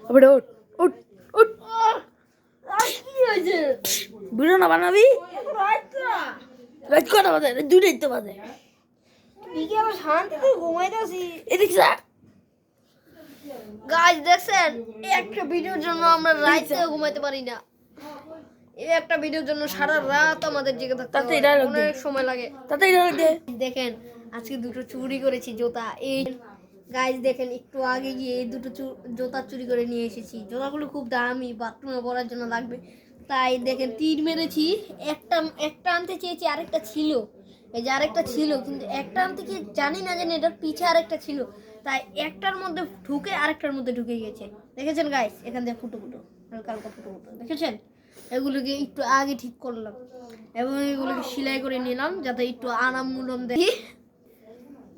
আরে উঠ উঠ উঠ কি হয়েছে ভিডিও না বানাবি রাত কটা বাজে দুটোই তো বাজে বিকেল শান্তিতে ঘুমাইতেছি এদিক গাইস দেখছেন একটা ভিডিওর জন্য আমরা রাতে ঘুমাইতে পারি না। এই একটা ভিডিওর জন্য সারা রাত আমাদের জেগে থাকতে হয়, অনেক সময় লাগে। তাতেই দেখেন আজকে দুটো চুরি করেছি জুতা। এই গাইস দেখেন একটু আগে গিয়ে এই দুটো জুতা চুরি করে নিয়ে এসেছি। জুতাগুলো খুব দামি, বাথরুমে পরার জন্য লাগবে। তাই দেখেন তীর মেরেছি। একটা আনতে চেয়েছি, আরেকটা ছিল। এই যে আরেকটা ছিল, কিন্তু একটা আনতে কি জানি না জানি এটার পিছে আরেকটা ছিল, তাই একটার মধ্যে ঢুকে আরেকটার মধ্যে ঢুকে গিয়েছে। দেখেছেন গাইস, এখান থেকে ফুটো ফুটো হালকা হালকা ফুটো ফুটো দেখেছেন। এগুলোকে একটু আগে ঠিক করলাম এবং এগুলোকে সেলাই করে নিলাম যাতে একটু আরাম মুলম দেখি।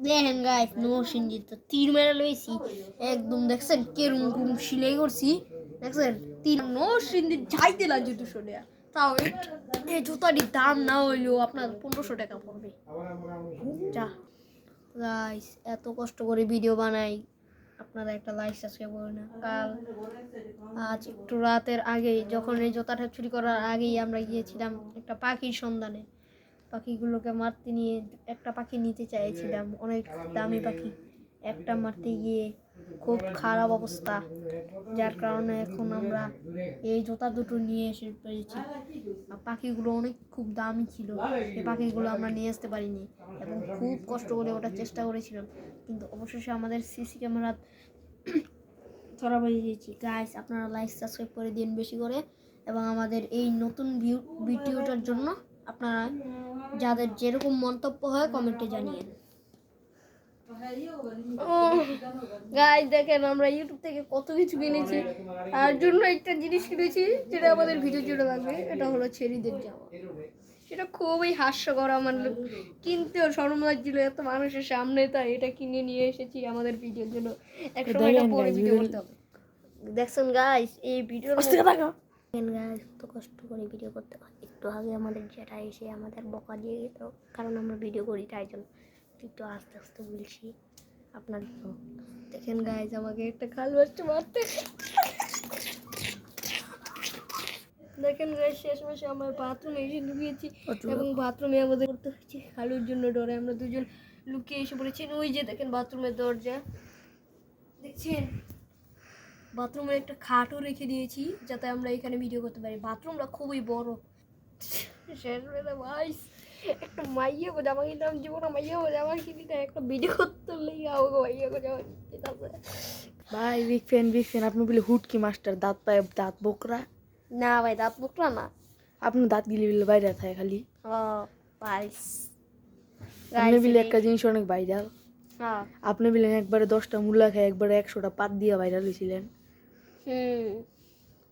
দেখেন গাইস নরসিংদীতে তীর মেরে লইছি একদম। দেখছেন কেরকম সেলাই করছি, দেখছেন তীর নরসিংদীর যাইতে লাগছে 200 টাকা। তাও এই জুতাটির দাম না হইলেও আপনার 1500 টাকা পড়বে। যা গাইস এত কষ্ট করে ভিডিও বানাই, আপনারা একটা লাইক সাবস্ক্রাইব করুন না। আজ একটু রাতের আগেই, যখন এই জুতাটা চুরি করার আগেই আমরা গিয়েছিলাম একটা পাখির সন্ধানে। পাখিগুলোকে মারতে নিয়ে একটা পাখি নিতে চাইছিলাম, অনেক দামি পাখি। একটা মারতে গিয়ে খুব খারাপ অবস্থা, যার কারণে এখন আমরা এই জুতা দুটো নিয়ে এসে পেরেছি। পাখিগুলো অনেক খুব দামি ছিল, এই পাখিগুলো আমরা নিয়ে আসতে পারিনি এবং খুব কষ্ট করে ওঠার চেষ্টা করেছিলাম, কিন্তু অবশেষে আমাদের সিসি ক্যামেরা ধরা পড়ে গিয়েছি। গাইস আপনারা লাইক সাবস্ক্রাইব করে দিন বেশি করে, এবং আমাদের এই নতুন ভিডিওটার জন্য আপনারা যাদের যেরকম মন্তব্য হয় কমেন্টে জানিয়ে। গাইস দেখেন আমরা ইউটিউব থেকে কত কিছু কিনেছি। তার জন্য একটা জিনিস কিনেছি যেটা আমাদের ভিডিও জুড়ে লাগবে, এটা হলো ছেড়িদের জামা। সেটা খুবই হাস্যকর, আমার কিনতেও শরম লাগছিল এত মানুষের সামনে, তাই এটা কিনে নিয়ে এসেছি আমাদের ভিডিওর জন্য। এক সময় পরে ভিডিও করতে হবে। দেখছেন গাইস এই ভিডিও গাইস তো কষ্ট করে ভিডিও করতে হয়। একটু আগে আমাদের যেটা এসে আমাদের বকা দিয়ে গেল, কারণ আমরা ভিডিও করি তাই জন্য একটু আস্তে আস্তে বলছি। আপনার দেখেন গাইস আমাকে একটা খাল বাচ্চা মারতে। দেখেন গাইস শেষ মাসে আমার বাথরুমে এসে ঢুকিয়েছি এবং বাথরুমে আমাদের করতে হয়েছে। খালুর জন্য ডরে আমরা দুজন লুকিয়ে এসে পড়েছি। ওই যে দেখেন বাথরুমের দরজা দেখছেন, বাথরুমে একটা খাটও রেখে দিয়েছি যাতে আমরা এখানে ভিডিও করতে পারি। বাথরুমটা খুবই বড়। শেষবেলা ভাই একটা মাইয়া গো জামা কিনলাম, জীবনে মাইয়া গো জামা কিনি না, একটা ভিডিও করতে লেগে আমাকে মাইয়া গো জামা কিনতে হবে। ভাই বিগ ফ্যান আপনি বলে হুটকি মাস্টার দাঁত পায়ে দাঁত বোকরা। না ভাই দাঁত বোকরা না, আপনি দাঁত গিলে বিলে বাইরে থাকে খালি। পাইস আপনি বিলে একটা জিনিস অনেক ভাইরাল। আপনি বিলেন একবারে 10টা মূলা খায় একবারে 100টা পাত দিয়ে ভাইরাল হয়েছিলেন।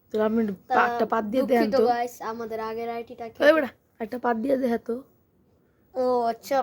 তো আপনি একটা পাত দিয়ে দেন তো গাইস। আমাদের আগের আইটিটা ওই বেটা একটা পাত দিয়ে দেখ তো। ও আচ্ছা